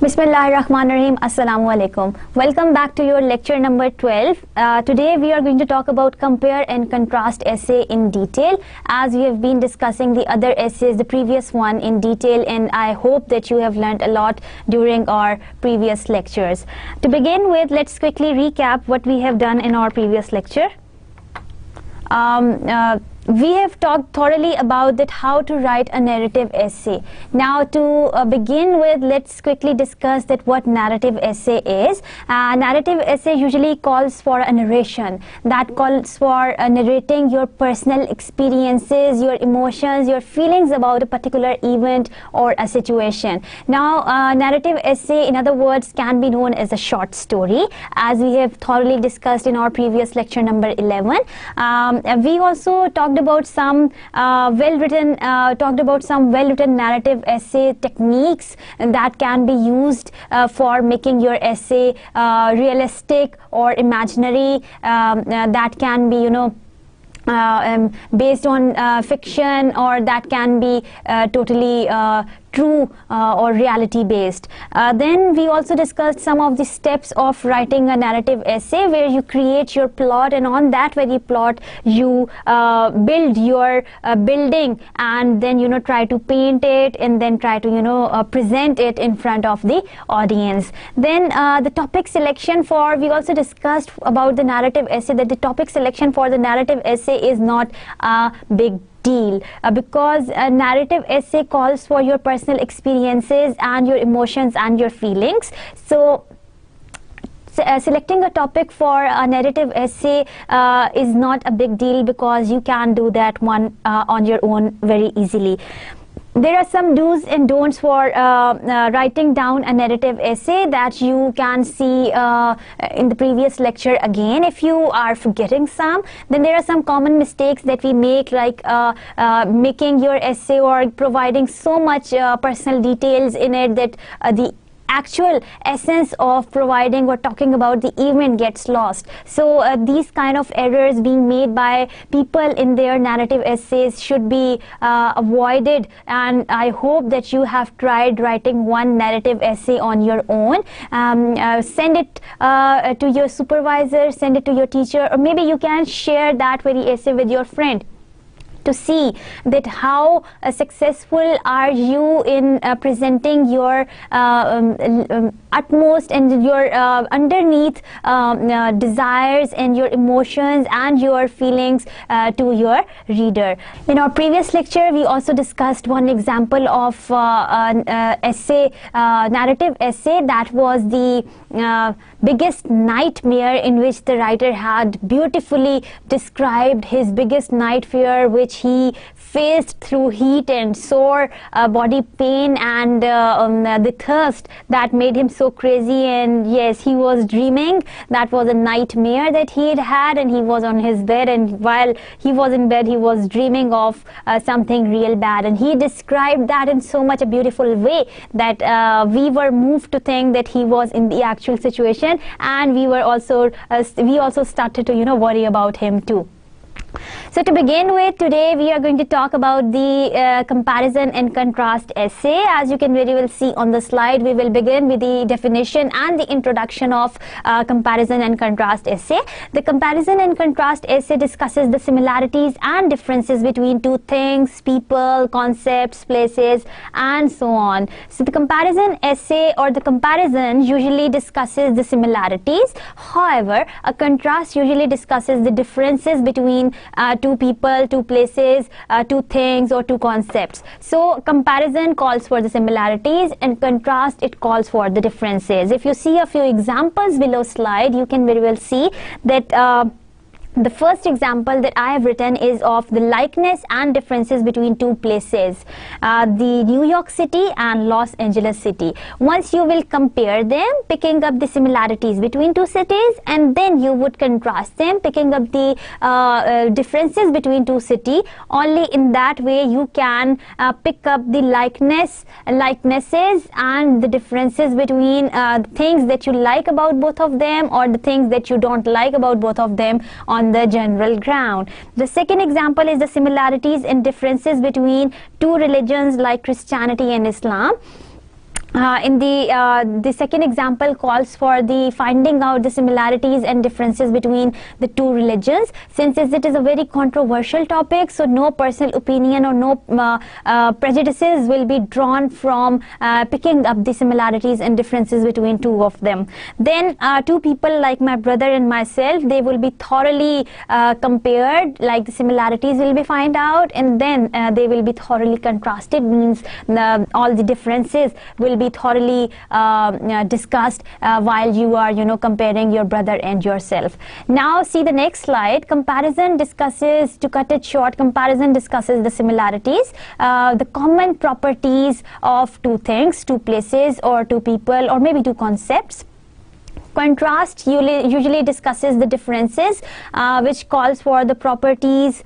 Bismillahirrahmanirrahim. Assalamu alaikum. Welcome back to your lecture number 12. Today we are going to talk about compare and contrast essay in detail, as we have been discussing the other essays, the previous one in detail, and I hope that you have learned a lot during our previous lectures. To begin with, let's quickly recap what we have done in our previous lecture. We have talked thoroughly about that how to write a narrative essay. Now to begin with, let's quickly discuss that what narrative essay is. Narrative essay usually calls for a narration, that calls for narrating your personal experiences, your emotions, your feelings about a particular event or a situation. Now narrative essay, in other words, can be known as a short story, as we have thoroughly discussed in our previous lecture number 11. We also talked about some well-written narrative essay techniques that can be used for making your essay realistic or imaginary, that can be, based on fiction, or that can be totally true or reality based. Then we also discussed some of the steps of writing a narrative essay, where you create your plot, and on that very plot you build your building, and then try to paint it, and then try to present it in front of the audience. Then the topic selection for, we also discussed about the narrative essay, that the topic selection for the narrative essay is not a big deal, because a narrative essay calls for your personal experiences and your emotions and your feelings. So selecting a topic for a narrative essay is not a big deal, because you can do that one on your own very easily. There are some do's and don'ts for writing down a narrative essay that you can see in the previous lecture again. If you are forgetting some, then there are some common mistakes that we make, like making your essay or providing so much personal details in it that the actual essence of providing or talking about the event gets lost. So these kind of errors being made by people in their narrative essays should be avoided, and I hope that you have tried writing one narrative essay on your own. Send it to your supervisor, send it to your teacher, or maybe you can share that very essay with your friend, to see that how successful are you in presenting your utmost and your underneath desires and your emotions and your feelings to your reader. In our previous lecture, we also discussed one example of essay, narrative essay, that was the biggest nightmare, in which the writer had beautifully described his biggest night fear, which he faced through heat and sore body pain and the thirst that made him so crazy. And yes, he was dreaming. That was a nightmare that he had had, and he was on his bed, and while he was in bed, he was dreaming of something real bad, and he described that in so much a beautiful way that we were moved to think that he was in the actual situation, and we also started to worry about him too. So to begin with, today we are going to talk about the comparison and contrast essay. As you can very well see on the slide, we will begin with the definition and the introduction of comparison and contrast essay. The comparison and contrast essay discusses the similarities and differences between two things, people, concepts, places, and so on. So the comparison essay or the comparison usually discusses the similarities. However, a contrast usually discusses the differences between two people, two places, two things, or two concepts. So comparison calls for the similarities, and contrast, it calls for the differences. If you see a few examples below slide, you can very well see that the first example that I have written is of the likeness and differences between two places, the New York City and Los Angeles City. Once you will compare them, picking up the similarities between two cities, and then you would contrast them, picking up the differences between two cities. Only in that way you can pick up the likenesses and the differences between things that you like about both of them, or the things that you don't like about both of them on the general ground. The second example is the similarities and differences between two religions like Christianity and Islam. in the second example calls for the finding out the similarities and differences between the two religions. Since it is a very controversial topic, so no personal opinion or no prejudices will be drawn from picking up the similarities and differences between two of them. Then two people like my brother and myself, they will be thoroughly compared, like the similarities will be found out, and then they will be thoroughly contrasted, means all the differences will be thoroughly discussed while you are comparing your brother and yourself. Now see the next slide. Comparison discusses, to cut it short, comparison discusses the similarities, the common properties of two things, two places, or two people, or maybe two concepts. Contrast usually discusses the differences, which calls for the properties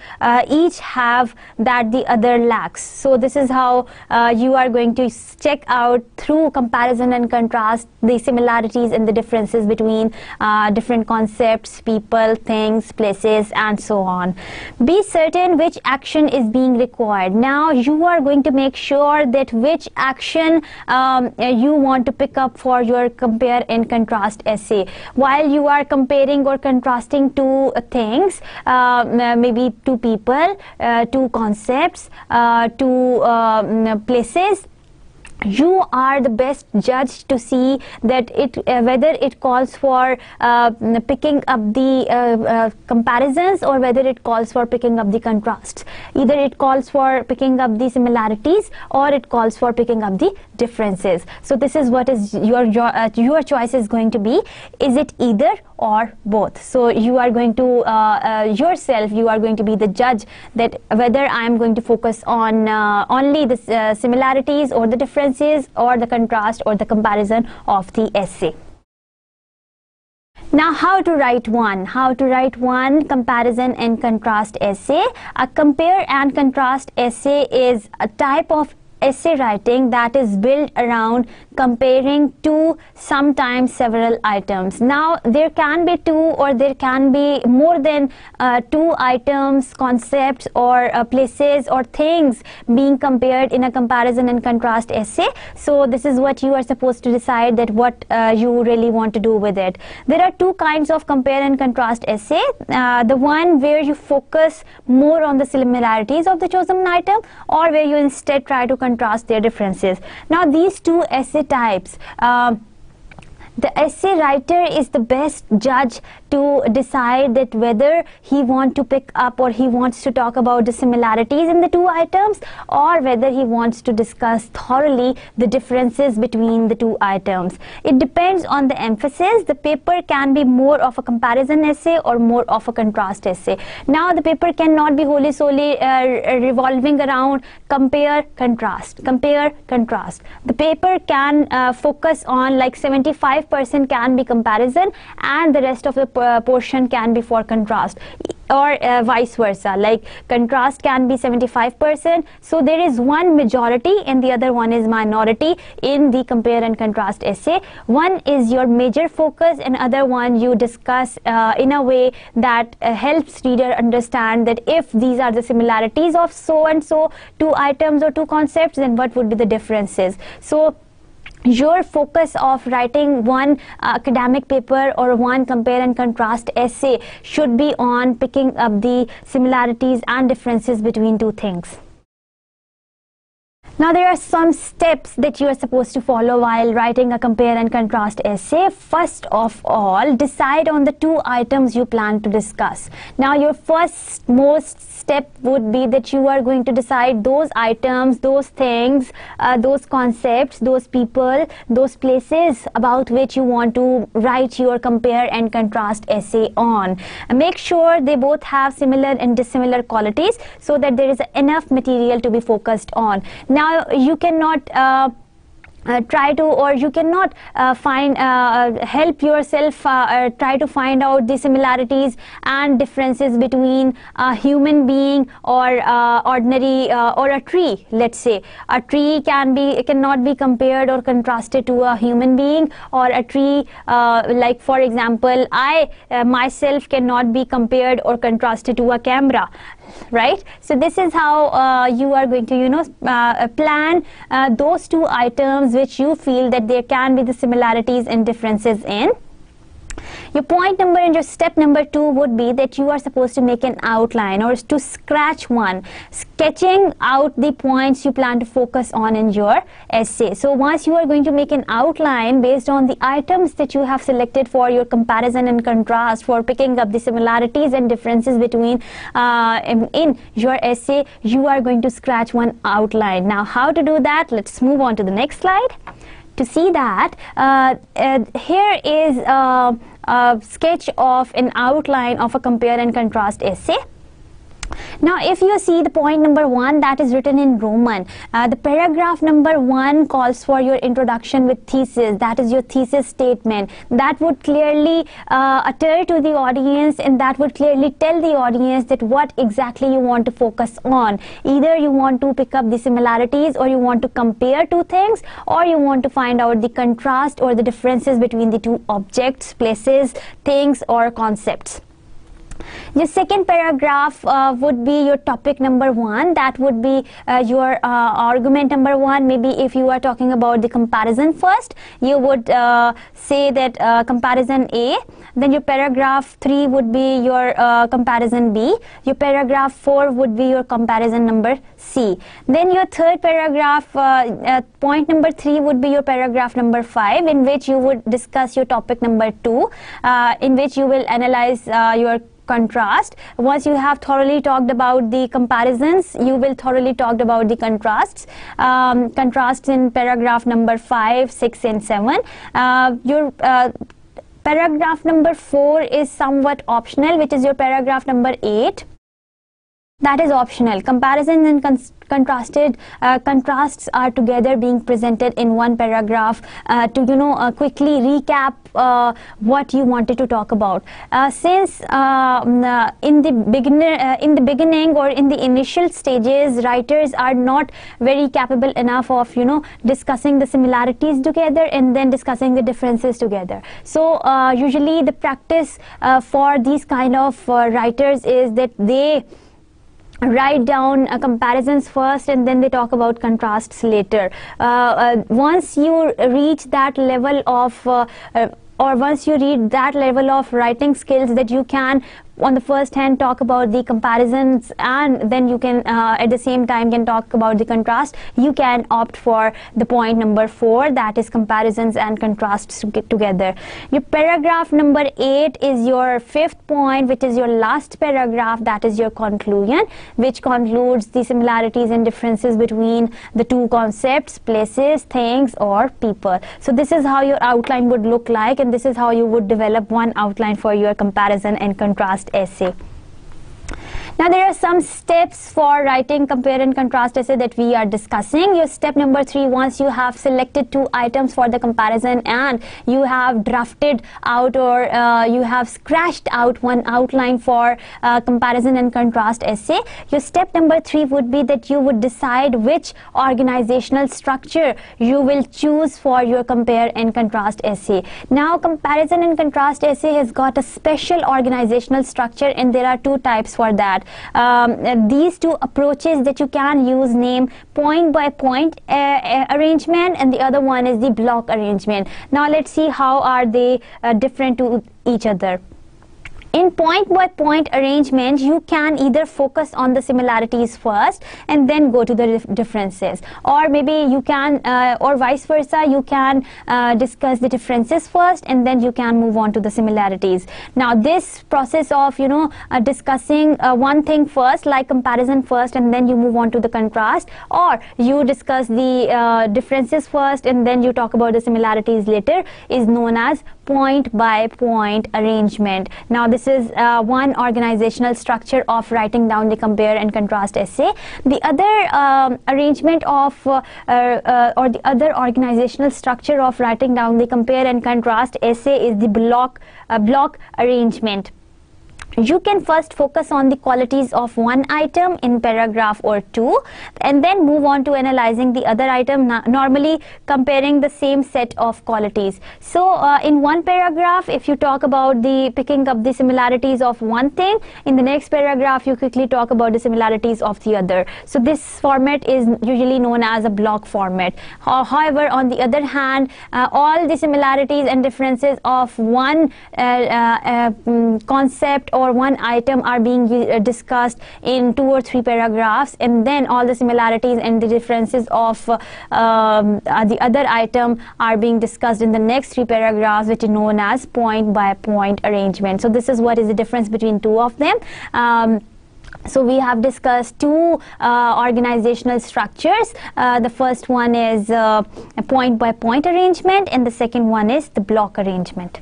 each have that the other lacks. So this is how you are going to check out through comparison and contrast the similarities and the differences between different concepts, people, things, places, and so on. Be certain which action is being required. Now you are going to make sure that which action you want to pick up for your compare and contrast essay. While you are comparing or contrasting two things, maybe two people, two concepts, two places, you are the best judge to see that whether it calls for picking up the comparisons, or whether it calls for picking up the contrasts. Either it calls for picking up the similarities, or it calls for picking up the differences. So this is what is your choice is going to be. Is it either or both? So you are going to yourself, you are going to be the judge that whether I am going to focus on only the similarities or the differences, or the contrast or the comparison of the essay. Now how to write one? How to write one comparison and contrast essay? A compare and contrast essay is a type of essay writing that is built around comparing two, sometimes several items. Now there can be two, or there can be more than two items, concepts, or places or things being compared in a comparison and contrast essay. So this is what you are supposed to decide, that what you really want to do with it. There are two kinds of compare and contrast essay. The one where you focus more on the similarities of the chosen item, or where you instead try to contrast their differences. Now these two essay types, the essay writer is the best judge to decide that whether he wants to pick up or he wants to talk about the similarities in the two items, or whether he wants to discuss thoroughly the differences between the two items. It depends on the emphasis. The paper can be more of a comparison essay or more of a contrast essay. Now the paper cannot be wholly solely revolving around compare, contrast, compare, contrast. The paper can focus on like 75% can be comparison, and the rest of the portion can be for contrast, or vice versa, like contrast can be 75%. So there is one majority and the other one is minority in the compare and contrast essay. One is your major focus, and other one you discuss in a way that helps reader understand that if these are the similarities of so and so two items or two concepts, then what would be the differences. So your focus of writing one academic paper or one compare and contrast essay should be on picking up the similarities and differences between two things. Now there are some steps that you are supposed to follow while writing a compare and contrast essay. First of all, decide on the two items you plan to discuss. Now your first most step would be that you are going to decide those items, those things, those concepts, those people, those places about which you want to write your compare and contrast essay on. Make sure they both have similar and dissimilar qualities so that there is enough material to be focused on. Now you cannot try to, or you cannot help yourself try to find out the similarities and differences between a human being or ordinary or a tree. Let's say a tree cannot be compared or contrasted to a human being, or a tree like for example I myself cannot be compared or contrasted to a camera, right? So this is how you are going to plan those two items items which you feel that there can be the similarities and differences in. Your point number and your step number 2 would be that you are supposed to make an outline or to scratch one, sketching out the points you plan to focus on in your essay. So once you are going to make an outline based on the items that you have selected for your comparison and contrast, for picking up the similarities and differences between in your essay, you are going to scratch one outline. Now, how to do that? Let's move on to the next slide. To see that, here is a sketch of an outline of a compare and contrast essay. Now, if you see the point number 1, that is written in Roman. The paragraph number 1 calls for your introduction with thesis. That is your thesis statement. That would clearly utter to the audience, and that would clearly tell the audience that what exactly you want to focus on. Either you want to pick up the similarities, or you want to compare two things, or you want to find out the contrast or the differences between the two objects, places, things, or concepts. Your second paragraph would be your topic number 1. That would be your argument number 1. Maybe if you are talking about the comparison first, you would say that comparison A. Then your paragraph 3 would be your comparison B. Your paragraph 4 would be your comparison number C. Then your third paragraph, point number 3 would be your paragraph number 5, in which you would discuss your topic number 2, in which you will analyze your contrast. Once you have thoroughly talked about the comparisons, you will thoroughly talk about the contrasts. Contrasts in paragraph number 5, 6, and 7. Your paragraph number 4 is somewhat optional, which is your paragraph number 8. That is optional. Comparisons and contrasts are together being presented in one paragraph to quickly recap what you wanted to talk about. Since in the beginning or in the initial stages, writers are not very capable enough of discussing the similarities together and then discussing the differences together. So usually the practice for these kind of writers is that they write down comparisons first and then they talk about contrasts later. Once you reach that level of or once you reach that level of writing skills that you can on the first hand talk about the comparisons and then you can at the same time can talk about the contrast, you can opt for the point number 4, that is comparisons and contrasts together. Your paragraph number 8 is your 5th point, which is your last paragraph, that is your conclusion, which concludes the similarities and differences between the two concepts, places, things, or people. So this is how your outline would look like, and this is how you would develop one outline for your comparison and contrast essay. Now there are some steps for writing compare and contrast essay that we are discussing. Your step number 3, once you have selected 2 items for the comparison and you have drafted out or you have scratched out one outline for comparison and contrast essay, your step number 3 would be that you would decide which organizational structure you will choose for your compare and contrast essay. Now comparison and contrast essay has got a special organizational structure, and there are 2 types for that. These 2 approaches that you can use name point by point arrangement, and the other one is the block arrangement. Now let's see how are they different to each other. In point-by-point arrangement, you can either focus on the similarities first and then go to the differences, or maybe you can or vice versa, you can discuss the differences first and then you can move on to the similarities. Now this process of discussing one thing first, like comparison first, and then you move on to the contrast, or you discuss the differences first and then you talk about the similarities later, is known as point-by-point arrangement. Now this is one organizational structure of writing down the compare and contrast essay. The other arrangement of or the other organizational structure of writing down the compare and contrast essay is the block arrangement. You can first focus on the qualities of one item in paragraph or two, and then move on to analyzing the other item, normally comparing the same set of qualities. So in one paragraph, if you talk about the picking up the similarities of one thing, in the next paragraph you quickly talk about the similarities of the other. So this format is usually known as a block format. However, on the other hand, all the similarities and differences of one concept or one item are being discussed in 2 or 3 paragraphs, and then all the similarities and the differences of the other item are being discussed in the next 3 paragraphs, which is known as point by point arrangement. So this is what is the difference between two of them. So we have discussed two organizational structures. The first one is a point by point arrangement, and the second one is the block arrangement.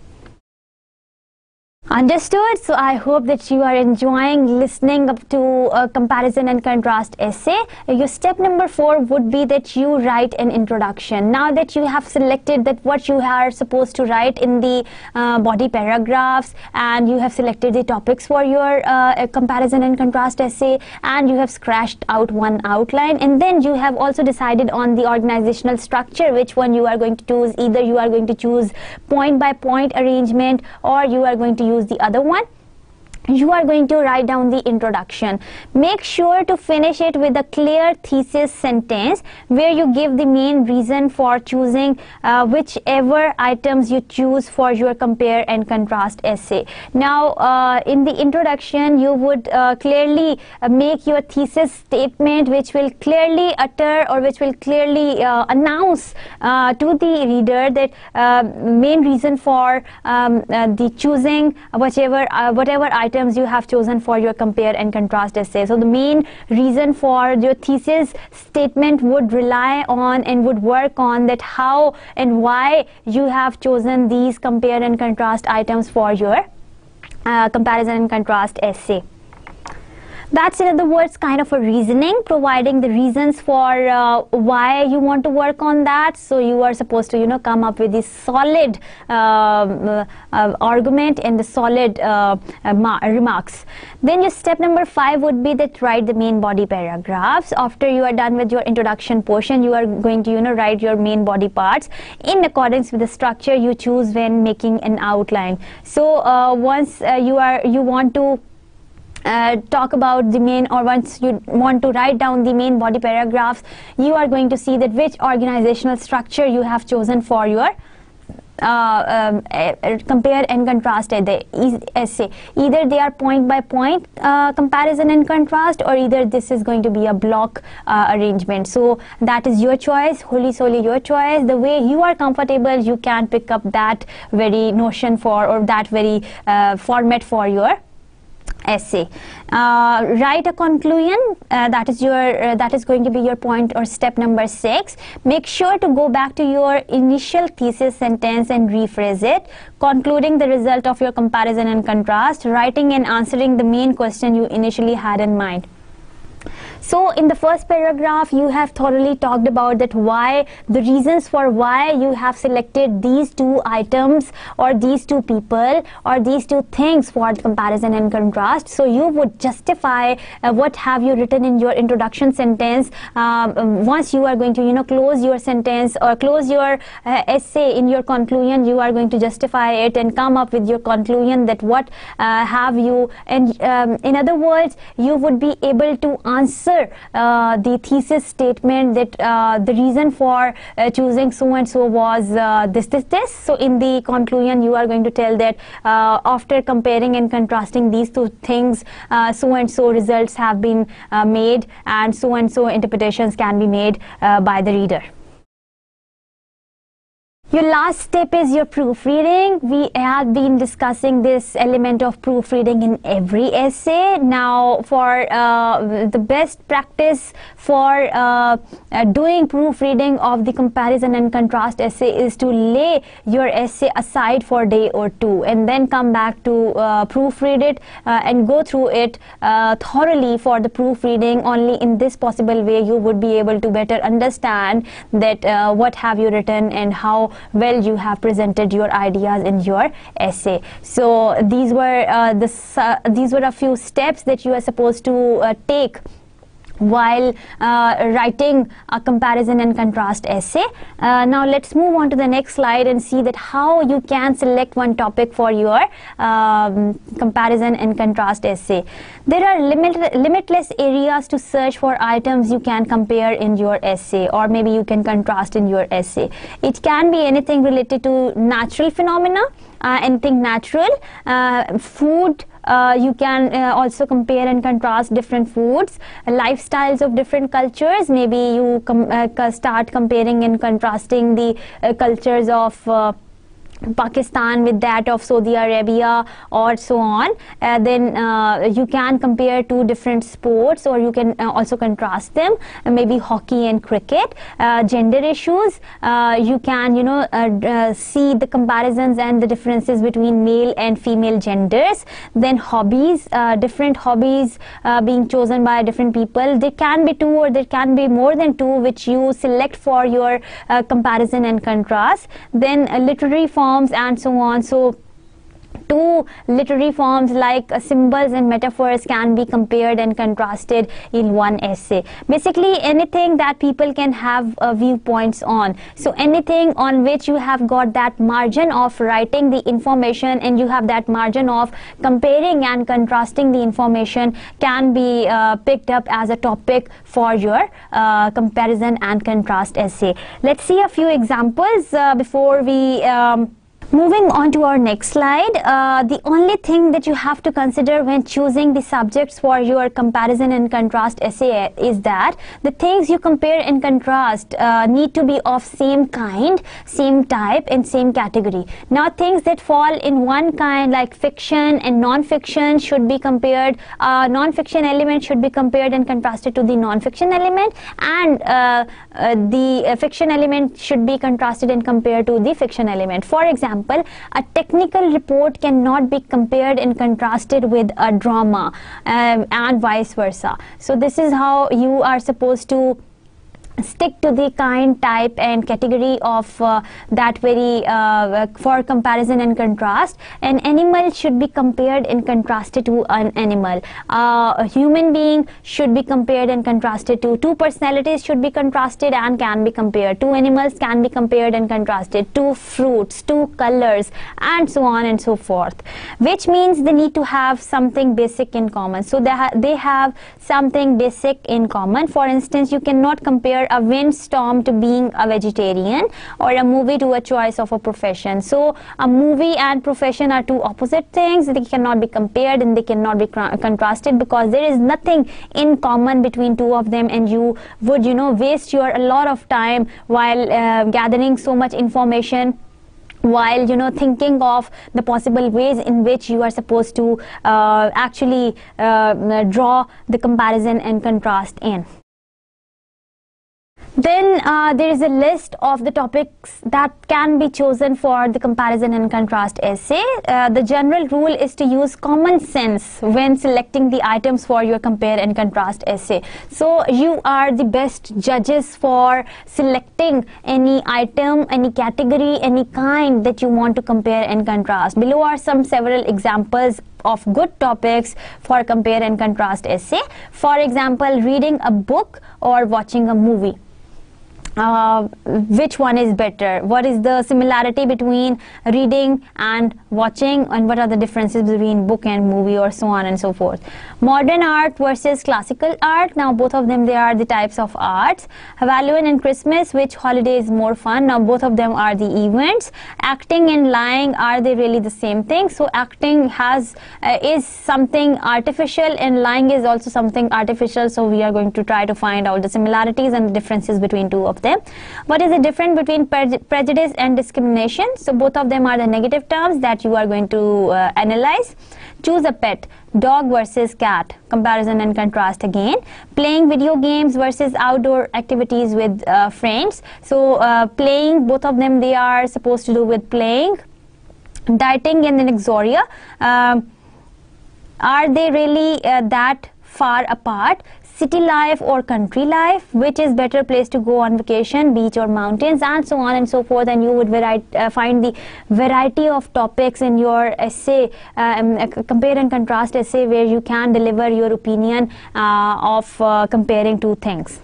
Understood? So I hope that you are enjoying listening up to a comparison and contrast essay. Your step number 4 would be that you write an introduction. Now that you have selected that what you are supposed to write in the body paragraphs, and you have selected the topics for your comparison and contrast essay, and you have scratched out one outline, and then you have also decided on the organizational structure, which one you are going to choose. Either you are going to choose point by point arrangement, or you are going to use the other one. You are going to write down the introduction. Make sure to finish it with a clear thesis sentence where you give the main reason for choosing whichever items you choose for your compare and contrast essay. Now in the introduction, you would clearly make your thesis statement, which will clearly utter, or which will clearly announce to the reader that main reason for the choosing whatever items you have chosen for your compare and contrast essay. So the main reason for your thesis statement would rely on and would work on that how and why you have chosen these compare and contrast items for your comparison and contrast essay. That's, in other words, kind of a reasoning, providing the reasons for why you want to work on that. So you are supposed to, come up with the solid argument and the solid remarks. Then your step number 5 would be that write the main body paragraphs. After you are done with your introduction portion, you are going to, write your main body parts in accordance with the structure you choose when making an outline. So once you want to talk about the main, or once you want to write down the main body paragraphs, you are going to see that which organizational structure you have chosen for your compare and contrast essay. Either they are point by point comparison and contrast, or either this is going to be a block arrangement. So that is your choice, wholly solely your choice. The way you are comfortable, you can pick up that very notion for, or that very format for your essay. Write a conclusion. That is going to be your point or step number 6. Make sure to go back to your initial thesis sentence and rephrase it, concluding the result of your comparison and contrast, writing and answering the main question you initially had in mind. So in the first paragraph, you have thoroughly talked about that why, the reasons for why you have selected these two items, or these two people, or these two things for comparison and contrast. So you would justify what have you written in your introduction sentence. Once you are going to close your sentence or close your essay in your conclusion, you are going to justify it and come up with your conclusion that what have you, and in other words, you would be able to answer the thesis statement that the reason for choosing so and so was this. So in the conclusion, you are going to tell that after comparing and contrasting these two things, so and so results have been made, and so interpretations can be made by the reader. Your last step is your proofreading. We have been discussing this element of proofreading in every essay. Now, for the best practice for doing proofreading of the comparison and contrast essay is to lay your essay aside for a day or two, and then come back to proofread it and go through it thoroughly for the proofreading. Only in this possible way you would be able to better understand that what have you written and how well you have presented your ideas in your essay. So these were a few steps that you are supposed to take while writing a comparison and contrast essay. Now let's move on to the next slide and see that how you can select one topic for your comparison and contrast essay. There are limitless areas to search for items you can compare in your essay, or maybe you can contrast in your essay. It can be anything related to natural phenomena, anything natural, food. You can also compare and contrast different foods, lifestyles of different cultures. Maybe you start comparing and contrasting the cultures of Pakistan with that of Saudi Arabia or so on. Then you can compare two different sports, or you can also contrast them, maybe hockey and cricket. Gender issues, you can see the comparisons and the differences between male and female genders. Then hobbies, different hobbies being chosen by different people. There can be two or there can be more than two which you select for your comparison and contrast. Then literary forms and so on. So two literary forms like symbols and metaphors can be compared and contrasted in one essay. Basically anything that people can have viewpoints on. So anything on which you have got that margin of writing the information and you have that margin of comparing and contrasting the information can be picked up as a topic for your comparison and contrast essay. Let's see a few examples before we moving on to our next slide. The only thing that you have to consider when choosing the subjects for your comparison and contrast essay is that the things you compare and contrast need to be of same kind, same type and same category. Now things that fall in one kind like fiction and non-fiction should be compared, non-fiction element should be compared and contrasted to the non-fiction element, and the fiction element should be contrasted and compared to the fiction element. For example, a technical report cannot be compared and contrasted with a drama, and vice versa. So this is how you are supposed to stick to the kind, type and category of that very for comparison and contrast. An animal should be compared and contrasted to an animal. A human being should be compared and contrasted to. Two personalities should be contrasted and can be compared. Two animals can be compared and contrasted. Two fruits, two colors and so on and so forth, which means they need to have something basic in common. So they have something basic in common. For instance, you cannot compare a windstorm to being a vegetarian, or a movie to a choice of a profession. So a movie and profession are two opposite things. They cannot be compared and they cannot be contrasted because there is nothing in common between two of them, and you would waste a lot of time while gathering so much information, while thinking of the possible ways in which you are supposed to actually draw the comparison and contrast in. Then there is a list of the topics that can be chosen for the comparison and contrast essay. The general rule is to use common sense when selecting the items for your compare and contrast essay. So you are the best judges for selecting any item, any category, any kind that you want to compare and contrast. Below are several examples of good topics for compare and contrast essay. For example, reading a book or watching a movie. Which one is better? What is the similarity between reading and watching, and what are the differences between book and movie, or so on and so forth. Modern art versus classical art. Now both of them, they are the types of arts. Halloween and Christmas, which holiday is more fun? Now both of them are the events. Acting and lying, are they really the same thing? So acting is something artificial and lying is also something artificial. So we are going to try to find out the similarities and the differences between two of them. What is the difference between prejudice and discrimination? So both of them are the negative terms that you are going to analyze. Choose a pet, dog versus cat, comparison and contrast again. Playing video games versus outdoor activities with friends. So playing, both of them, they are supposed to do with playing. Dieting and inexoria, are they really that far apart? city life or country life, which is better place to go on vacation, beach or mountains, and so on and so forth. And you would find the variety of topics in your essay, compare and contrast essay, where you can deliver your opinion of comparing two things.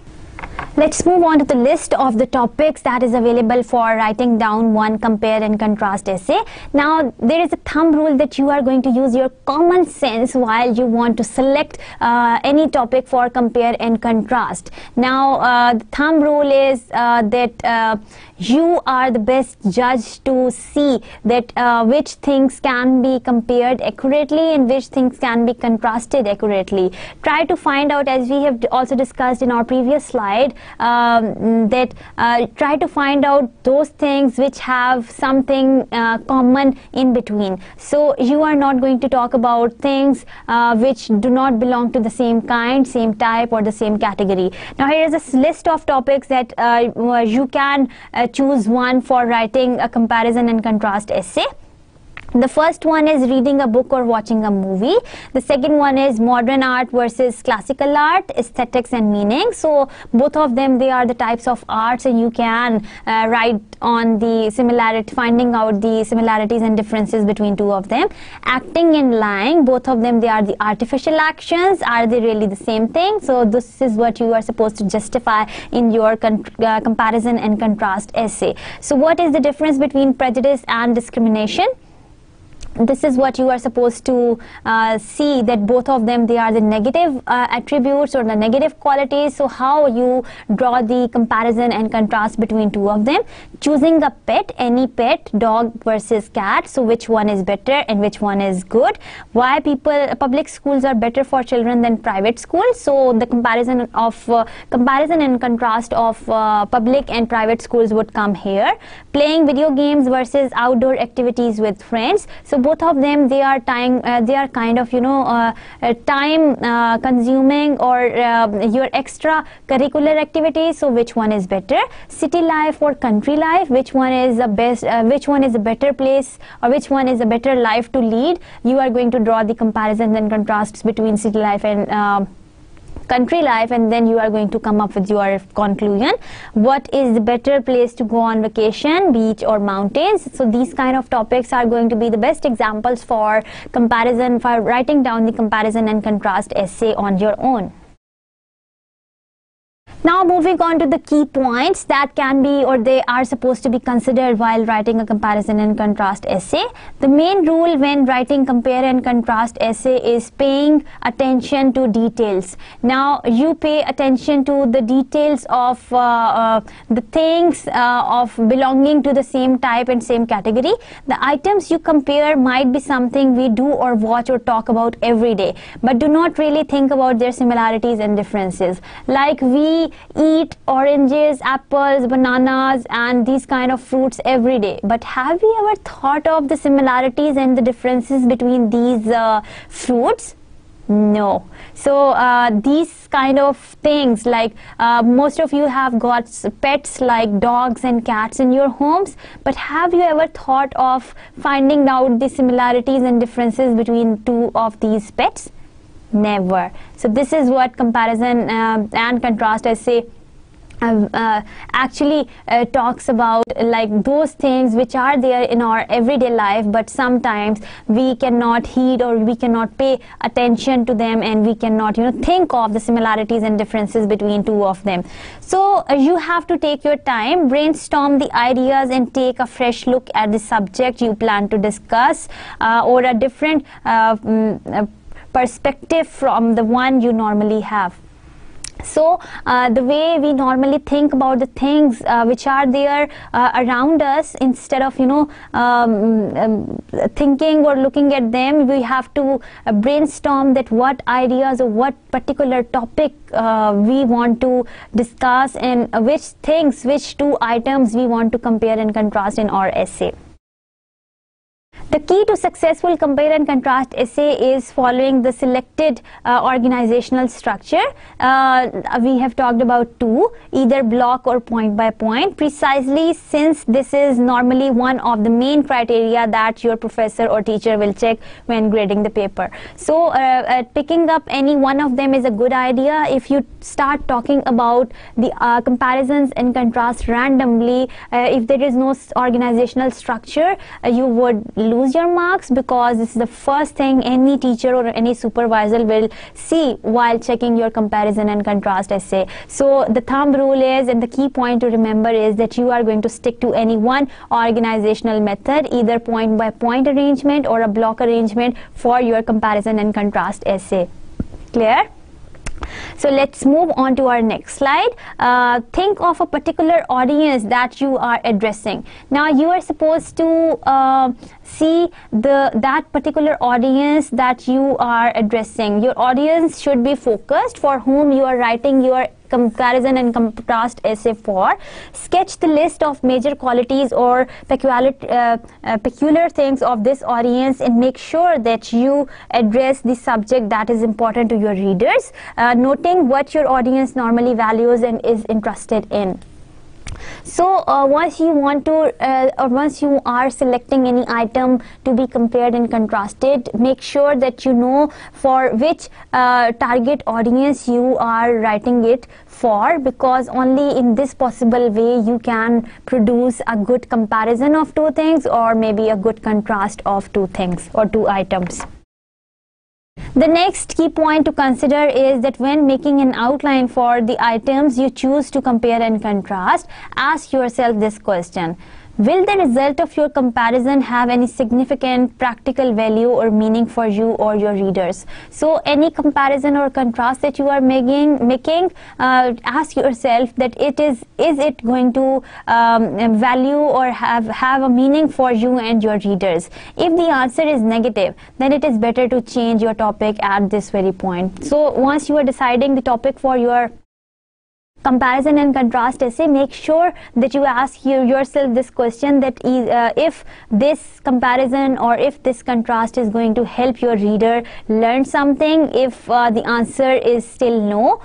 Let's move on to the list of the topics that is available for writing down one compare and contrast essay. Now, there is a thumb rule that you are going to use your common sense while you want to select any topic for compare and contrast. Now, the thumb rule is that you are the best judge to see that which things can be compared accurately and which things can be contrasted accurately. Try to find out, as we have also discussed in our previous slide, try to find out those things which have something common in between. So you are not going to talk about things which do not belong to the same kind, same type, or the same category. Now, here is a list of topics that you can choose one for writing a comparison and contrast essay. The first one is reading a book or watching a movie. The second one is modern art versus classical art, aesthetics and meaning. So both of them, they are the types of arts, and you can write on the similarity, finding out the similarities and differences between two of them. Acting and lying, both of them, they are the artificial actions. Are they really the same thing? So this is what you are supposed to justify in your comparison and contrast essay. So what is the difference between prejudice and discrimination? This is what you are supposed to see, that both of them, they are the negative attributes or the negative qualities. So how you draw the comparison and contrast between two of them. Choosing a pet, any pet, dog versus cat. So which one is better and which one is good? Why public schools are better for children than private schools? So the comparison and contrast of public and private schools would come here. Playing video games versus outdoor activities with friends. So both of them, they are kind of time consuming or your extra curricular activities. So which one is better? City life or country life, which one is the best, which one is a better place, or which one is a better life to lead? You are going to draw the comparisons and contrasts between city life and country life, and then you are going to come up with your conclusion. What is the better place to go on vacation, beach or mountains? So these kind of topics are going to be the best examples for comparison, for writing down the comparison and contrast essay on your own. Now, moving on to the key points that can be, or they are supposed to be considered while writing a comparison and contrast essay. The main rule when writing compare and contrast essay is paying attention to details. Now, you pay attention to the details of the things of belonging to the same type and same category. The items you compare might be something we do or watch or talk about every day, but do not really think about their similarities and differences. Like we eat oranges, apples, bananas and these kind of fruits every day, but have you ever thought of the similarities and the differences between these fruits? No. So these kind of things, like most of you have got pets like dogs and cats in your homes, but have you ever thought of finding out the similarities and differences between two of these pets? Never. So this is what comparison and contrast essay actually talks about, like those things which are there in our everyday life, but sometimes we cannot heed or we cannot pay attention to them, and we cannot think of the similarities and differences between two of them. So you have to take your time, brainstorm the ideas and take a fresh look at the subject you plan to discuss, or a different perspective from the one you normally have. So the way we normally think about the things which are there around us, instead of thinking or looking at them, we have to brainstorm that what ideas or what particular topic we want to discuss, and which two items we want to compare and contrast in our essay. The key to successful compare and contrast essay is following the selected organizational structure. We have talked about two, either block or point by point, precisely since this is normally one of the main criteria that your professor or teacher will check when grading the paper. So picking up any one of them is a good idea. If you start talking about the comparisons and contrast randomly, if there is no organizational structure, you would lose your marks, because this is the first thing any teacher or any supervisor will see while checking your comparison and contrast essay. So the thumb rule is, and the key point to remember is, that you are going to stick to any one organizational method, either point by point arrangement or a block arrangement for your comparison and contrast essay. Clear? So let's move on to our next slide. Think of a particular audience that you are addressing. Now you are supposed to see that particular audience that you are addressing. Your audience should be focused, for whom you are writing your comparison and contrast essay for. Sketch the list of major qualities or peculiar things of this audience, and make sure that you address the subject that is important to your readers, noting what your audience normally values and is interested in. So once you want to or once you are selecting any item to be compared and contrasted, make sure that you know for which target audience you are writing it for, because only in this possible way you can produce a good comparison of two things, or maybe a good contrast of two things or two items. The next key point to consider is that when making an outline for the items you choose to compare and contrast, ask yourself this question: will the result of your comparison have any significant practical value or meaning for you or your readers? So any comparison or contrast that you are making, ask yourself that is it going to value or have a meaning for you and your readers? If the answer is negative, then it is better to change your topic at this very point. So once you are deciding the topic for your comparison and contrast essay, make sure that you ask yourself this question, that if this comparison or if this contrast is going to help your reader learn something. If the answer is still no,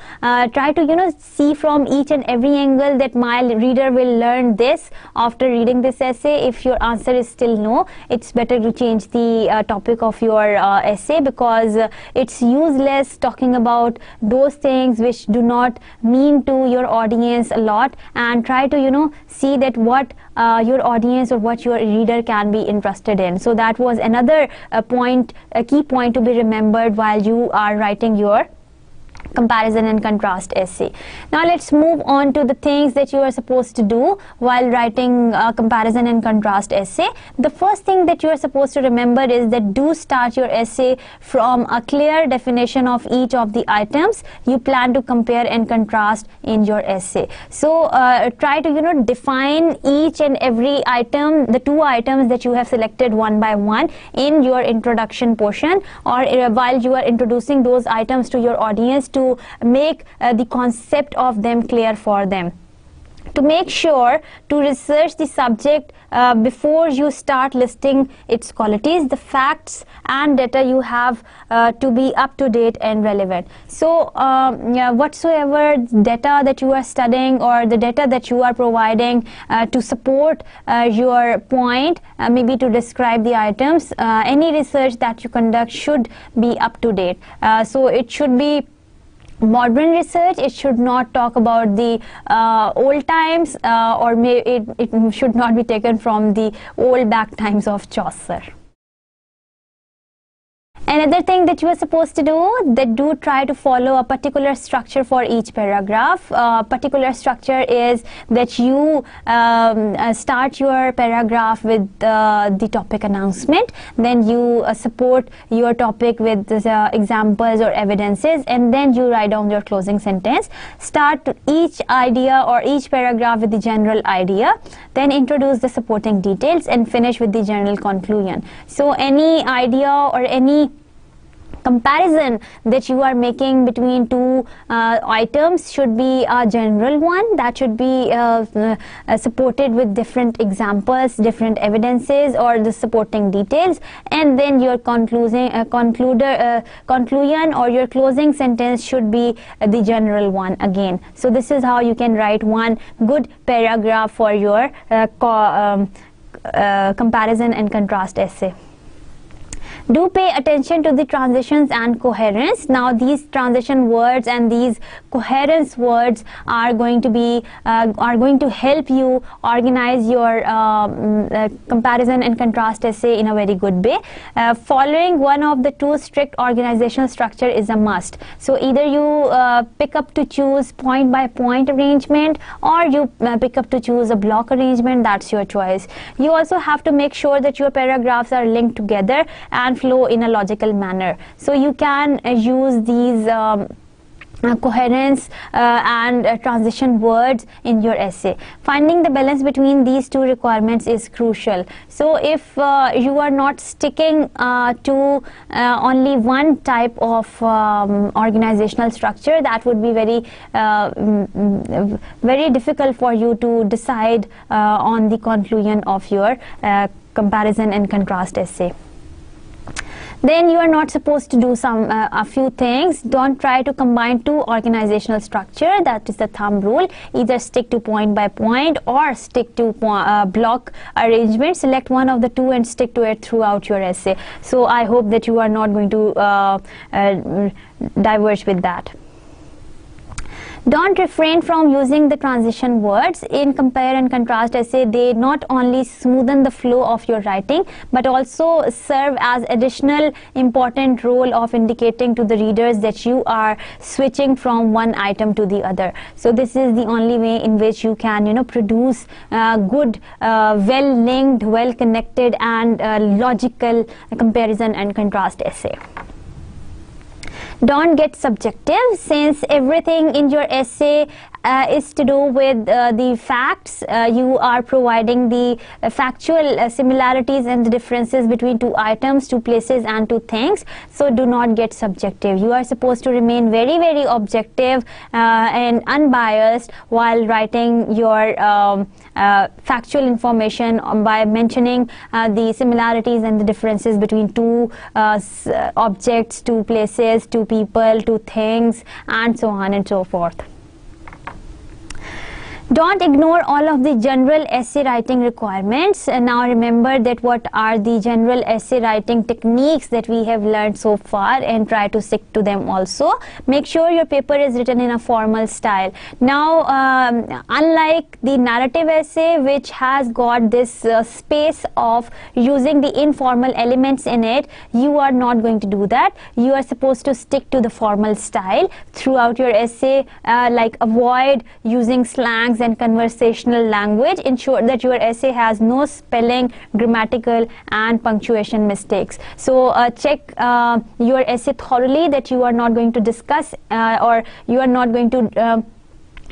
try to see from each and every angle that my reader will learn this after reading this essay. If your answer is still no, it's better to change the topic of your essay, because it's useless talking about those things which do not mean to your audience a lot, and try to see that what your audience or what your reader can be interested in. So that was another key point to be remembered while you are writing your comparison and contrast essay. Now let's move on to the things that you are supposed to do while writing a comparison and contrast essay. The first thing that you are supposed to remember is that do start your essay from a clear definition of each of the items you plan to compare and contrast in your essay. So try to define each and every item, the two items that you have selected one by one in your introduction portion, or while you are introducing those items to your audience, to make the concept of them clear for them. To make sure to research the subject before you start listing its qualities, the facts and data you have to be up to date and relevant. So whatsoever data that you are studying or the data that you are providing to support your point, maybe to describe the items, any research that you conduct should be up to date. So it should be modern research. It should not talk about the old times, or it should not be taken from the old back times of Chaucer. Another thing that you are supposed to do, that do try to follow a particular structure for each paragraph. Particular structure is that you start your paragraph with the topic announcement, then you support your topic with examples or evidences, and then you write down your closing sentence. Start each idea or each paragraph with the general idea, then introduce the supporting details, and finish with the general conclusion. So any idea or any comparison that you are making between two items should be a general one that should be supported with different examples, different evidences, or the supporting details, and then your conclusion or your closing sentence should be the general one again. So this is how you can write one good paragraph for your comparison and contrast essay. Do pay attention to the transitions and coherence. Now these transition words and these coherence words are going to help you organize your comparison and contrast essay in a very good way. Following one of the two strict organizational structure is a must. So either you pick up to choose point by point arrangement, or you pick up to choose a block arrangement. That's your choice. You also have to make sure that your paragraphs are linked together and flow in a logical manner. So you can use these coherence and transition words in your essay. Finding the balance between these two requirements is crucial. So if you are not sticking to only one type of organizational structure, that would be very difficult for you to decide on the conclusion of your comparison and contrast essay. Then you are not supposed to do a few things. Don't try to combine two organizational structure. That is the thumb rule. Either stick to point by point or stick to block arrangement. Select one of the two and stick to it throughout your essay. So I hope that you are not going to diverge with that. Don't refrain from using the transition words. In compare and contrast essay, they not only smoothen the flow of your writing, but also serve as additional important role of indicating to the readers that you are switching from one item to the other. So this is the only way in which you can, produce good, well-linked, well-connected, and logical comparison and contrast essay. Don't get subjective. Since everything in your essay is to do with the facts, you are providing the factual similarities and the differences between two items, two places, and two things. So do not get subjective. You are supposed to remain very, very objective and unbiased while writing your factual information by mentioning the similarities and the differences between two objects, two places, two people, two things, and so on and so forth. Don't ignore all of the general essay writing requirements. Now remember that what are the general essay writing techniques that we have learned so far, and try to stick to them also. Make sure your paper is written in a formal style. Now unlike the narrative essay, which has got this space of using the informal elements in it, you are not going to do that. You are supposed to stick to the formal style throughout your essay, like avoid using slangs and conversational language. Ensure that your essay has no spelling, grammatical, and punctuation mistakes. So check your essay thoroughly, that you are not going to discuss or you are not going to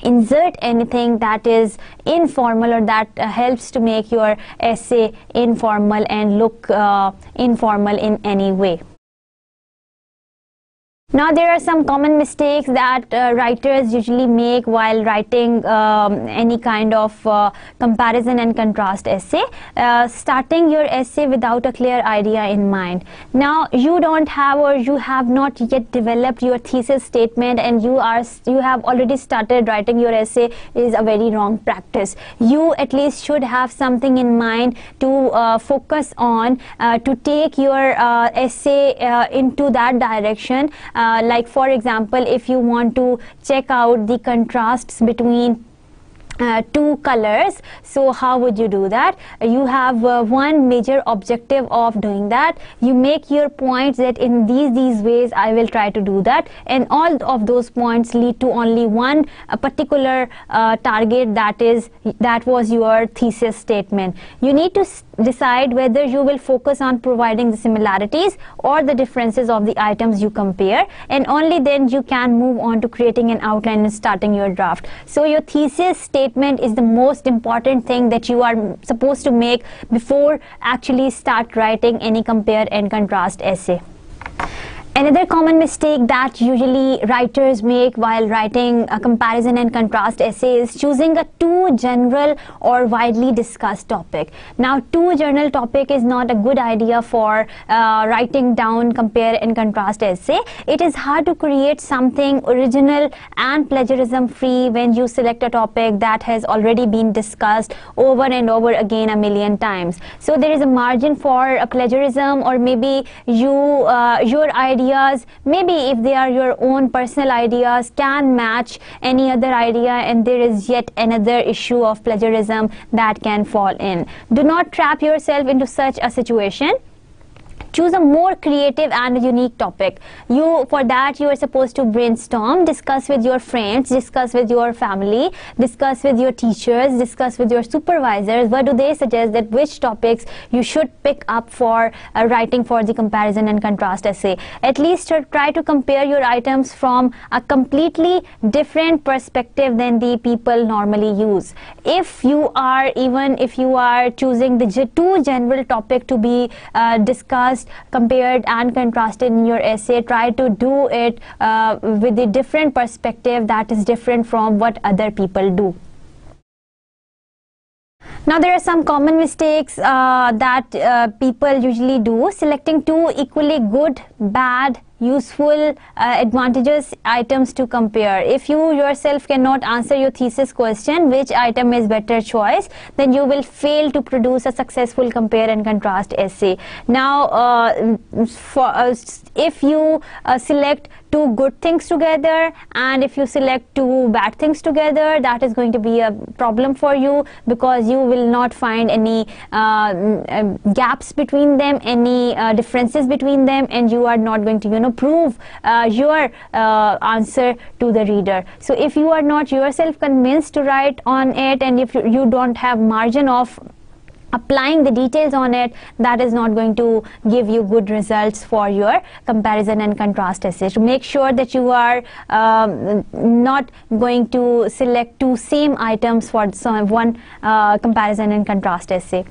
insert anything that is informal or that helps to make your essay informal and look informal in any way. Now there are some common mistakes that writers usually make while writing any kind of comparison and contrast essay. Starting your essay without a clear idea in mind. Now you don't have, or you have not yet developed your thesis statement, and you have already started writing your essay, is a very wrong practice. You at least should have something in mind to focus on, to take your essay into that direction. Like for example, if you want to check out the contrasts between two colors, so how would you do that? You have one major objective of doing that. You make your points that in these ways I will try to do that, and all of those points lead to only one particular target, that was your thesis statement. You need to decide whether you will focus on providing the similarities or the differences of the items you compare, and only then you can move on to creating an outline and starting your draft. So your thesis statement is the most important thing that you are supposed to make before actually start writing any compare and contrast essay. Another common mistake that usually writers make while writing a comparison and contrast essay is choosing a too general or widely discussed topic. Now, too general topic is not a good idea for writing down compare and contrast essay. It is hard to create something original and plagiarism free when you select a topic that has already been discussed over and over again a million times. So there is a margin for a plagiarism, or maybe your ideas, maybe if they are your own personal ideas, can match any other idea, and there is yet another issue of plagiarism that can fall in. Do not trap yourself into such a situation. Choose a more creative and unique topic. For that you are supposed to brainstorm, discuss with your friends, discuss with your family, discuss with your teachers, discuss with your supervisors. What do they suggest, that which topics you should pick up for writing for the comparison and contrast essay. At least try to compare your items from a completely different perspective than the people normally use. If you are choosing the too general topic to be discussed, compared and contrasted in your essay, try to do it with a different perspective that is different from what other people do. Now, there are some common mistakes that people usually do. Selecting two equally good, bad, useful, advantageous items to compare. If you yourself cannot answer your thesis question which item is better choice, then you will fail to produce a successful compare and contrast essay. Now, if you select two good things together and if you select two bad things together, that is going to be a problem for you, because you will not find any gaps between them, any differences between them, and you are not going to prove your answer to the reader. So if you are not yourself convinced to write on it, and if you don't have margin of applying the details on it, that is not going to give you good results for your comparison and contrast essay. So make sure that you are not going to select two same items for one comparison and contrast essay.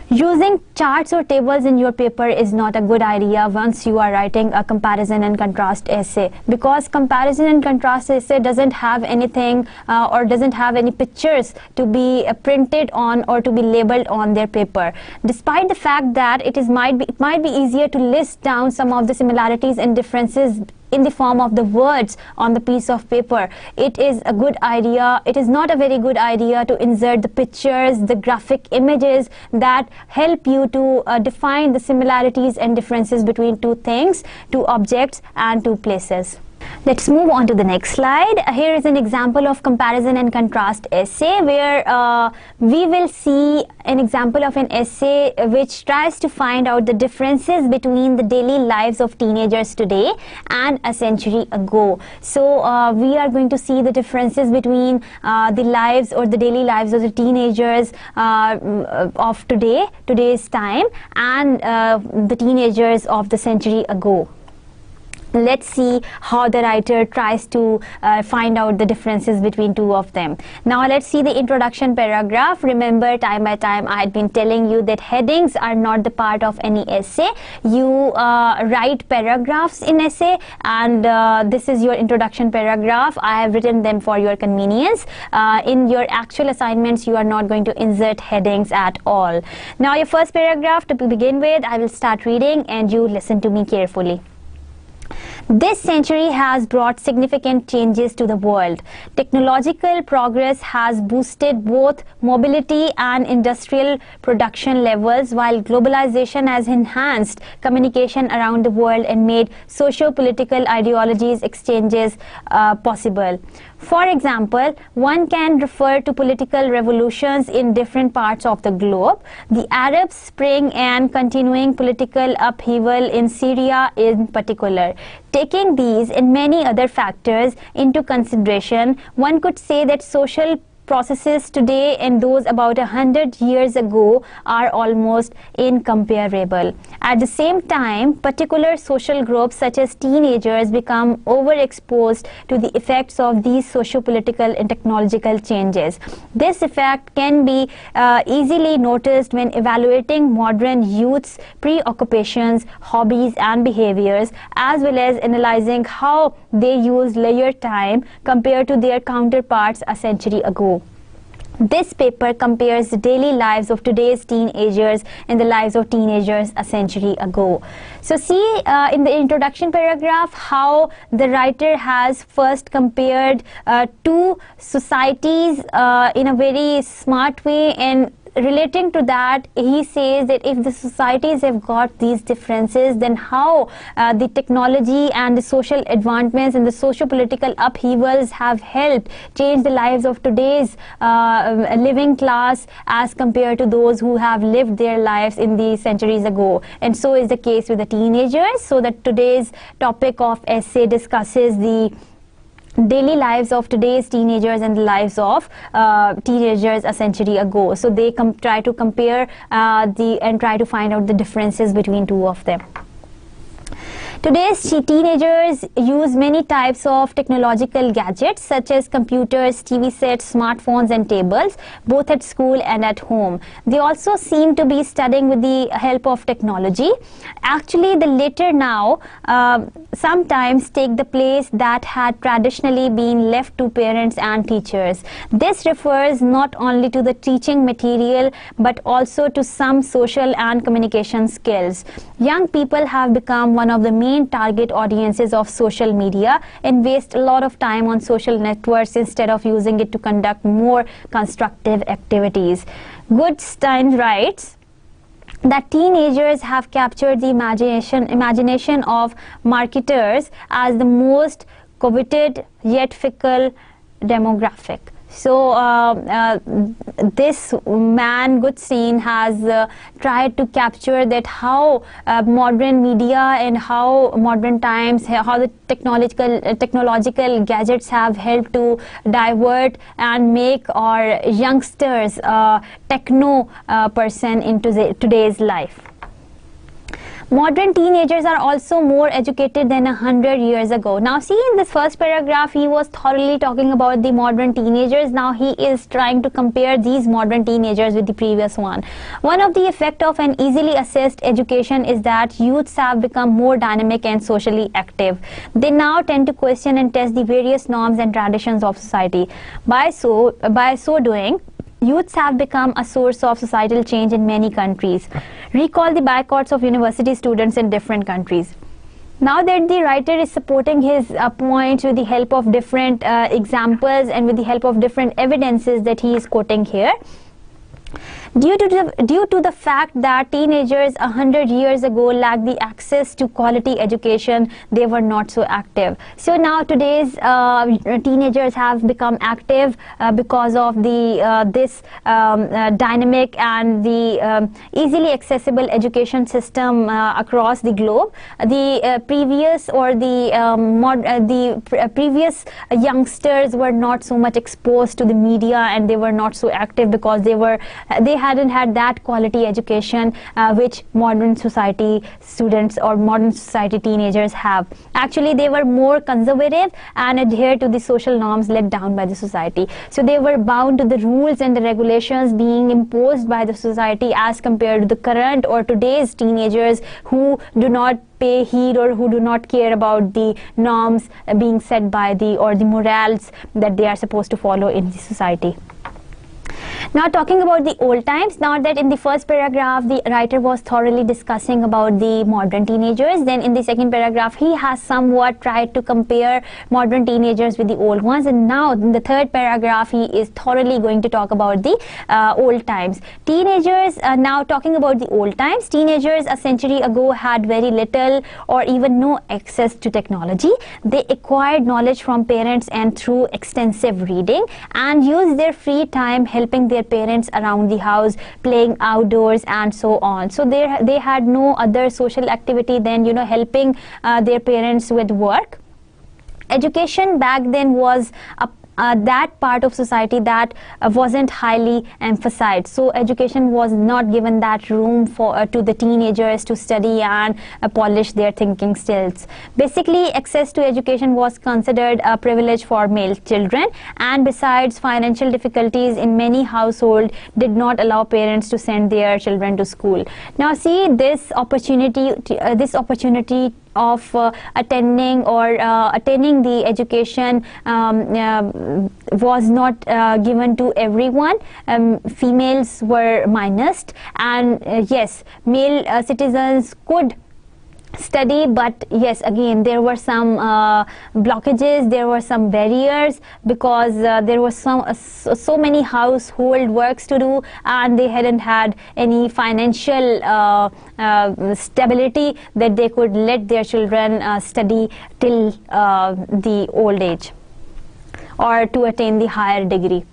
Using charts or tables in your paper is not a good idea once you are writing a comparison and contrast essay, because comparison and contrast essay doesn't have anything or doesn't have any pictures to be printed on or to be labeled on their paper. Despite the fact that it might be easier to list down some of the similarities and differences in the form of the words on the piece of paper, it is a good idea. It is not a very good idea to insert the pictures, the graphic images that help you to define the similarities and differences between two things, two objects and two places. Let's move on to the next slide. Here is an example of comparison and contrast essay, where we will see an example of an essay which tries to find out the differences between the daily lives of teenagers today and a century ago. So we are going to see the differences between the lives or the daily lives of the teenagers of today's time, and the teenagers of the century ago. Let's see how the writer tries to find out the differences between two of them. Now let's see the introduction paragraph. Remember, time by time I had been telling you that headings are not the part of any essay. You write paragraphs in essay, and this is your introduction paragraph. I have written them for your convenience. In your actual assignments, you are not going to insert headings at all. Now your first paragraph to begin with, I will start reading and you listen to me carefully. This century has brought significant changes to the world. Technological progress has boosted both mobility and industrial production levels, while globalization has enhanced communication around the world and made socio-political ideologies exchanges possible. For example, one can refer to political revolutions in different parts of the globe, the Arab Spring and continuing political upheaval in Syria in particular. Taking these and many other factors into consideration, one could say that social processes today and those about 100 years ago are almost incomparable. At the same time, particular social groups such as teenagers become overexposed to the effects of these socio-political and technological changes. This effect can be easily noticed when evaluating modern youth's preoccupations, hobbies and behaviors, as well as analyzing how they use leisure time compared to their counterparts a century ago. This paper compares the daily lives of today's teenagers and the lives of teenagers a century ago. So see in the introduction paragraph how the writer has first compared two societies in a very smart way, and relating to that, he says that if the societies have got these differences, then how the technology and the social advancements and the socio-political upheavals have helped change the lives of today's living class as compared to those who have lived their lives in the centuries ago. And so is the case with the teenagers. So that today's topic of essay discusses the daily lives of today's teenagers and the lives of teenagers a century ago. So they try to compare and try to find out the differences between two of them. Today's teenagers use many types of technological gadgets such as computers, TV sets, smartphones and tablets, both at school and at home. They also seem to be studying with the help of technology. Actually, the latter now sometimes take the place that had traditionally been left to parents and teachers. This refers not only to the teaching material but also to some social and communication skills. Young people have become one of the main target audiences of social media and waste a lot of time on social networks instead of using it to conduct more constructive activities. Goodstein writes that teenagers have captured the imagination of marketers as the most coveted yet fickle demographic. So this man Goodstein has tried to capture that how modern media and how modern times, how the technological gadgets have helped to divert and make our youngsters techno person into today's life. Modern teenagers are also more educated than 100 years ago. Now see, in this first paragraph he was thoroughly talking about the modern teenagers. Now he is trying to compare these modern teenagers with the previous one. One of the effect of an easily assessed education is that youths have become more dynamic and socially active. They now tend to question and test the various norms and traditions of society. By so doing, youths have become a source of societal change in many countries. Recall the boycotts of university students in different countries. Now that the writer is supporting his point with the help of different examples and with the help of different evidences that he is quoting here, due to the fact that teenagers 100 years ago lacked the access to quality education, they were not so active. So now today's teenagers have become active because of the this dynamic and the easily accessible education system across the globe. The previous or the previous youngsters were not so much exposed to the media and they were not so active because they hadn't had that quality education which modern society students or modern society teenagers have. Actually, they were more conservative and adhere to the social norms laid down by the society. So they were bound to the rules and the regulations being imposed by the society as compared to the current or today's teenagers who do not pay heed or who do not care about the norms being set by the morals that they are supposed to follow in the society. Now talking about the old times, now that in the first paragraph the writer was thoroughly discussing about the modern teenagers, then in the second paragraph he has somewhat tried to compare modern teenagers with the old ones, and now in the third paragraph he is thoroughly going to talk about the old times. Teenagers, now talking about the old times, teenagers a century ago had very little or even no access to technology. They acquired knowledge from parents and through extensive reading and used their free time helping their parents around the house, playing outdoors and so on. So they had no other social activity than helping their parents with work. Education back then was that part of society that wasn't highly emphasized. So education was not given that room for to the teenagers to study and polish their thinking skills. Basically, access to education was considered a privilege for male children, and besides, financial difficulties in many households did not allow parents to send their children to school. Now see, this opportunity of attending the education was not given to everyone. Females were minused, and yes, male citizens could study, but yes, again there were some blockages, there were some barriers, because there was so many household works to do, and they hadn't had any financial stability that they could let their children study till the old age or to attain the higher degree.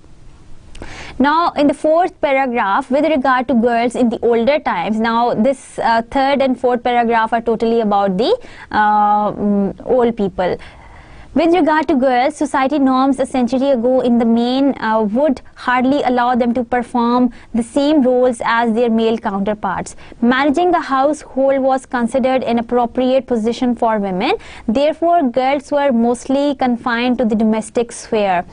Now in the fourth paragraph, with regard to girls in the older times, now this third and fourth paragraph are totally about the old people. With regard to girls, society norms a century ago in the main would hardly allow them to perform the same roles as their male counterparts. Managing the household was considered an appropriate position for women. Therefore, girls were mostly confined to the domestic sphere.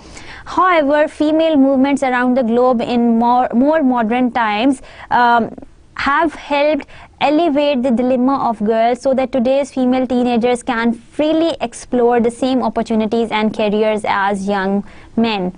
However, female movements around the globe in more modern times have helped elevate the dilemma of girls, so that today's female teenagers can freely explore the same opportunities and careers as young men.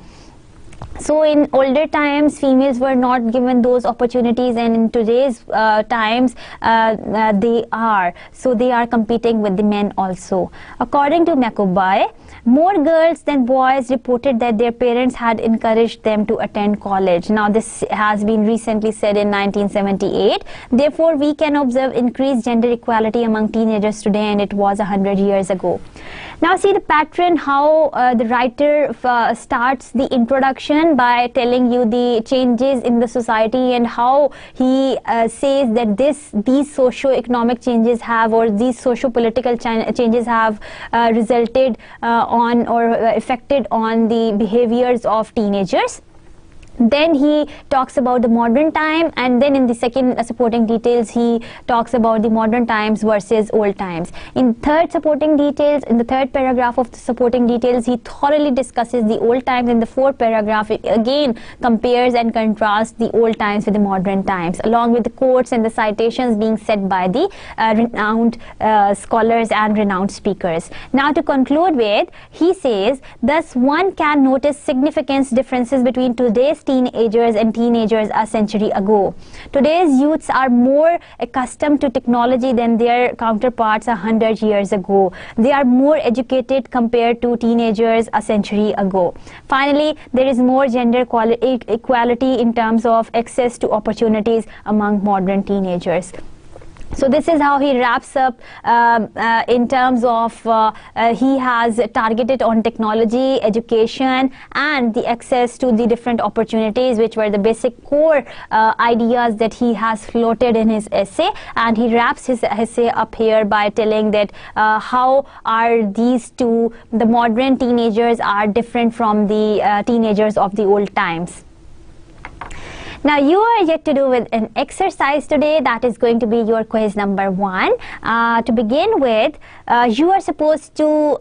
So in older times, females were not given those opportunities, and in today's times they are. So they are competing with the men also. According to McCoy, more girls than boys reported that their parents had encouraged them to attend college. Now this has been recently said in 1978. Therefore, we can observe increased gender equality among teenagers today, and it was 100 years ago. Now see the pattern, how the writer starts the introduction by telling you the changes in the society, and how he says that these socio-economic changes have, or these socio-political changes have resulted on or affected on the behaviors of teenagers. Then he talks about the modern time, and then in the second supporting details he talks about the modern times versus old times. In the third paragraph of the supporting details, he thoroughly discusses the old times. In the fourth paragraph, it again compares and contrasts the old times with the modern times, along with the quotes and the citations being said by the renowned scholars and renowned speakers. Now to conclude with, he says, thus one can notice significant differences between today's teenagers and teenagers a century ago. Today's youths are more accustomed to technology than their counterparts 100 years ago. They are more educated compared to teenagers a century ago. Finally, there is more gender equality in terms of access to opportunities among modern teenagers. So this is how he wraps up in terms of he has targeted on technology, education, and the access to the different opportunities, which were the basic core ideas that he has floated in his essay. And he wraps his essay up here by telling that how are these two, the modern teenagers are different from the teenagers of the old times. Now you are yet to do with an exercise today, that is going to be your quiz number 1. To begin with, you are supposed to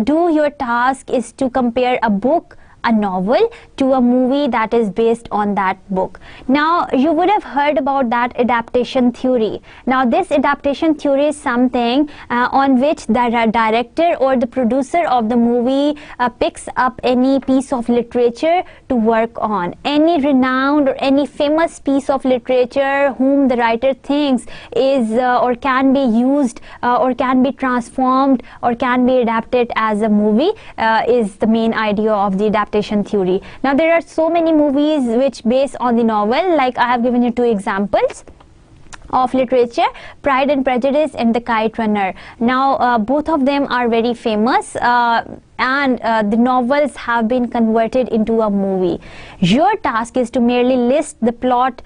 do your task is to compare a book, a novel, to a movie that is based on that book. Now you would have heard about that adaptation theory. Now this adaptation theory is something on which the director or the producer of the movie picks up any piece of literature to work on. Any renowned or any famous piece of literature whom the writer thinks is or can be used or can be transformed or can be adapted as a movie is the main idea of the adaptation theory. Now there are so many movies which base on the novel, like I have given you 2 examples of literature, Pride and Prejudice and The Kite Runner. Now both of them are very famous, and the novels have been converted into a movie. Your task is to merely list the plot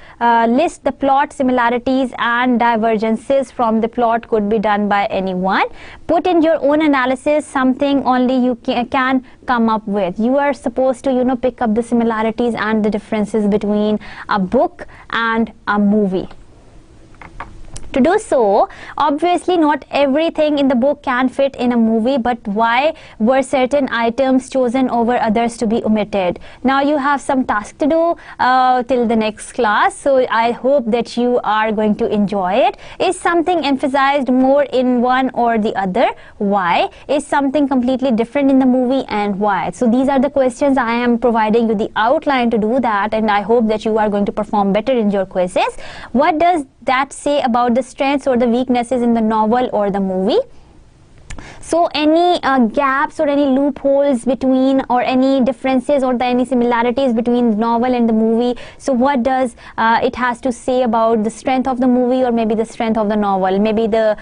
similarities and divergences from the plot. Could be done by anyone. Put in your own analysis, something only you can come up with. You are supposed to pick up the similarities and the differences between a book and a movie. To do so, obviously not everything in the book can fit in a movie, but why were certain items chosen over others to be omitted? Now you have some task to do till the next class, so I hope that you are going to enjoy it. Is something emphasized more in one or the other? Why? Is something completely different in the movie, and why? So these are the questions. I am providing you the outline to do that, and I hope that you are going to perform better in your quizzes. What does that say about the strengths or the weaknesses in the novel or the movie? So any gaps or any loopholes between, or any differences or any similarities between the novel and the movie. So what does it has to say about the strength of the movie, or maybe the strength of the novel, maybe the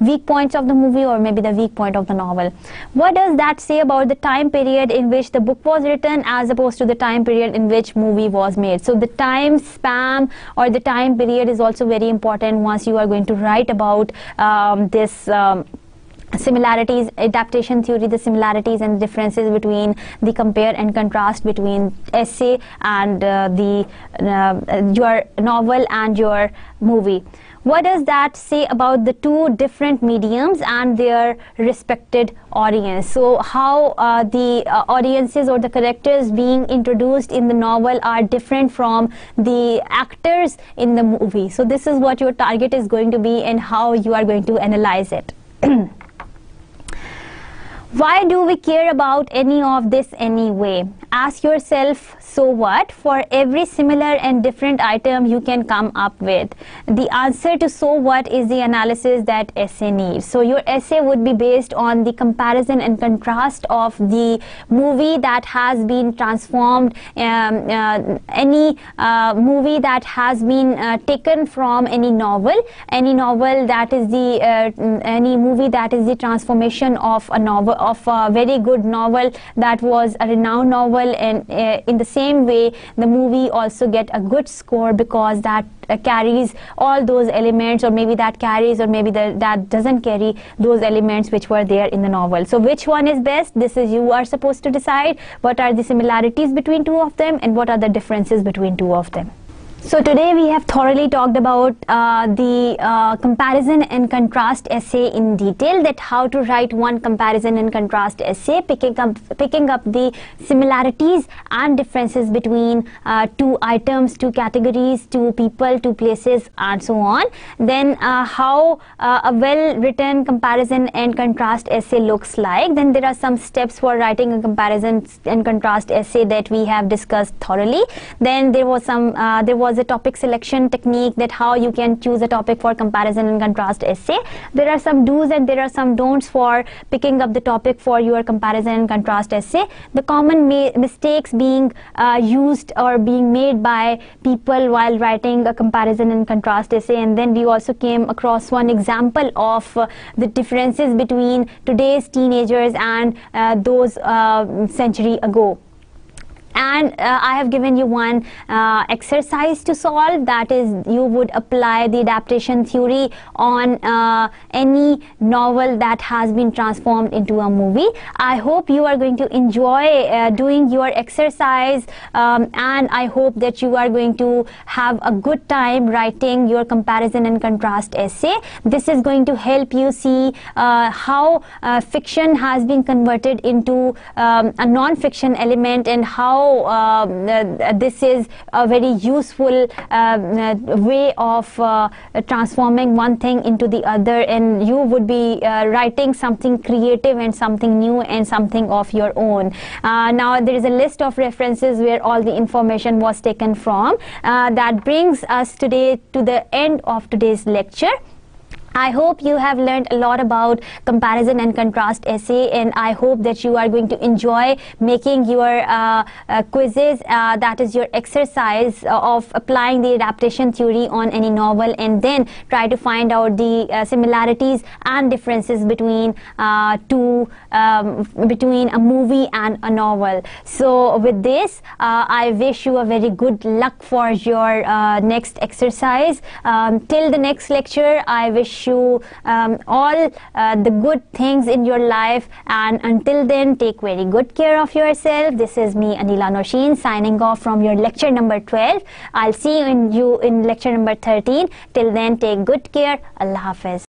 weak points of the movie, or maybe the weak point of the novel. What does that say about the time period in which the book was written as opposed to the time period in which movie was made? So the time span or the time period is also very important once you are going to write about this similarities, adaptation theory, the similarities and differences between the compare and contrast between essay and your novel and your movie. What does that say about the two different mediums and their respected audience? So how the audiences or the characters being introduced in the novel are different from the actors in the movie. So this is what your target is going to be and how you are going to analyze it. Why do we care about any of this anyway? Ask yourself, so what? For every similar and different item you can come up with. The answer to so what is the analysis that essay needs. So your essay would be based on the comparison and contrast of the movie that has been transformed, any movie that has been taken from any novel that is the any movie that is the transformation of a novel, of a very good novel that was a renowned novel, and in the same way the movie also get a good score because that carries all those elements, or maybe that carries, or maybe that doesn't carry those elements which were there in the novel. So which one is best? This is you are supposed to decide. What are the similarities between two of them, and what are the differences between two of them? So today we have thoroughly talked about the comparison and contrast essay in detail, that how to write one comparison and contrast essay, picking up the similarities and differences between two items, two categories, two people, two places, and so on. Then how a well-written comparison and contrast essay looks like. Then there are some steps for writing a comparison and contrast essay that we have discussed thoroughly. Then there was a topic selection technique, that how you can choose a topic for comparison and contrast essay. There are some do's and there are some don'ts for picking up the topic for your comparison and contrast essay. The common mistakes being used or being made by people while writing a comparison and contrast essay. And then we also came across one example of the differences between today's teenagers and those century ago. And I have given you one exercise to solve, that is you would apply the adaptation theory on any novel that has been transformed into a movie. I hope you are going to enjoy doing your exercise, and I hope that you are going to have a good time writing your comparison and contrast essay. This is going to help you see how fiction has been converted into a non-fiction element, and how this is a very useful way of transforming one thing into the other, and you would be writing something creative and something new and something of your own. Now there is a list of references where all the information was taken from. That brings us today to the end of today's lecture. I hope you have learned a lot about comparison and contrast essay, and I hope that you are going to enjoy making your quizzes, that is your exercise of applying the adaptation theory on any novel, and then try to find out the similarities and differences between between a movie and a novel. So with this, I wish you a very good luck for your next exercise. Till the next lecture, I wish you all the good things in your life, and until then, take very good care of yourself. This is me, Anila Nosheen, signing off from your lecture number 12. I'll see you in lecture number 13. Till then, take good care. Allah Hafiz.